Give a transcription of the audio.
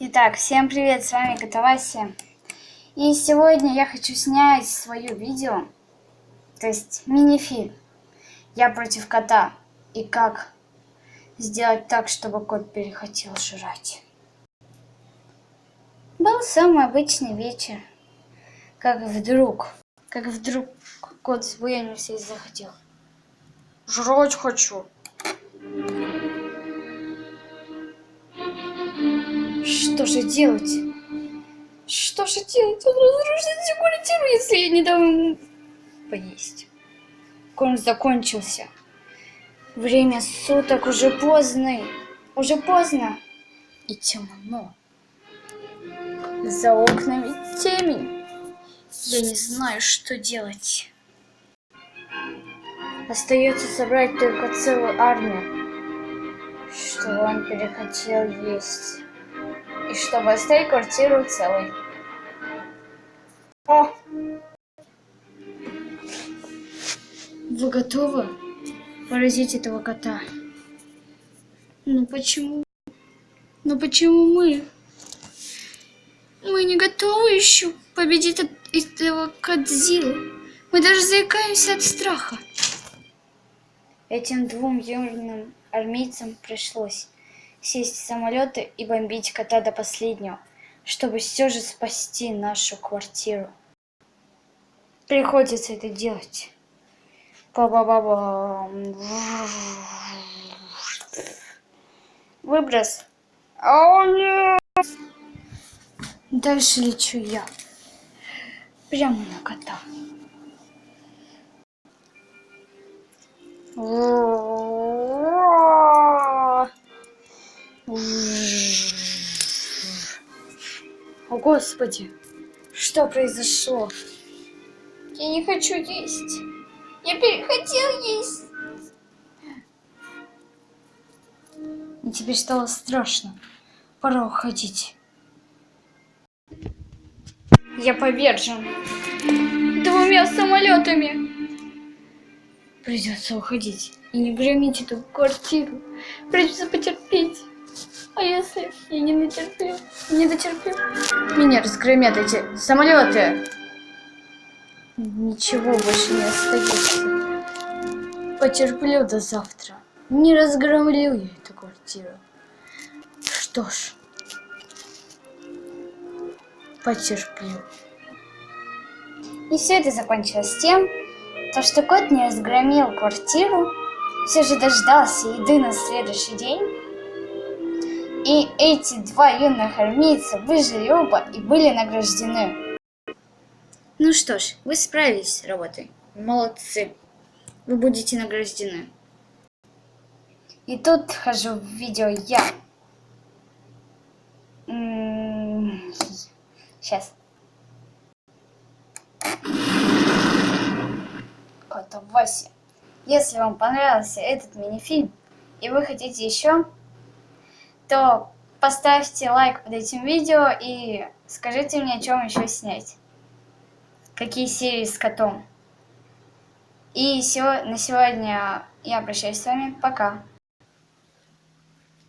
Итак, всем привет, с вами Катавасия. И сегодня я хочу снять свое видео, то есть мини-фильм «Я против кота» и как сделать так, чтобы кот перехотел жрать. Был самый обычный вечер, как вдруг кот сбуянился и захотел. Жрать хочу. Что же делать? Что же делать? Он разрушит всю квартиру, если я не дам ему поесть. Корм закончился. Время суток уже поздно. Уже поздно. И темно. За окнами темень. Я не знаю, что делать. Остается собрать только целую армию, чтобы он перехотел есть. И чтобы оставить квартиру целой. О! Вы готовы поразить этого кота? Ну почему? Ну почему мы? Мы не готовы еще победить этого Кодзиллу. Мы даже заикаемся от страха. Этим двум юным армейцам пришлось сесть в самолеты и бомбить кота до последнего, чтобы все же спасти нашу квартиру. Приходится это делать. Ба-ба-ба-бам. Выброс. О, нет! Дальше лечу я. Прямо на кота. О, Господи! Что произошло? Я не хочу есть. Я перехотел есть. И теперь стало страшно. Пора уходить. Я повержен 2 самолетами. Придется уходить и не громить эту квартиру. Придется потерпеть. А если я не дотерплю? Меня разгромят эти самолеты. Ничего больше не остается. Потерплю до завтра. Не разгромлю я эту квартиру. Что ж, потерплю. И все это закончилось тем, что кот не разгромил квартиру, все же дождался еды на следующий день. И эти 2 юных армейца выжили оба и были награждены. Ну что ж, вы справились с работой. Молодцы. Вы будете награждены. И тут хожу в видео я. Сейчас. Катавасия. Если вам понравился этот мини-фильм и вы хотите еще, то поставьте лайк под этим видео и скажите мне, о чем еще снять. Какие серии с котом. И на сегодня я прощаюсь с вами. Пока.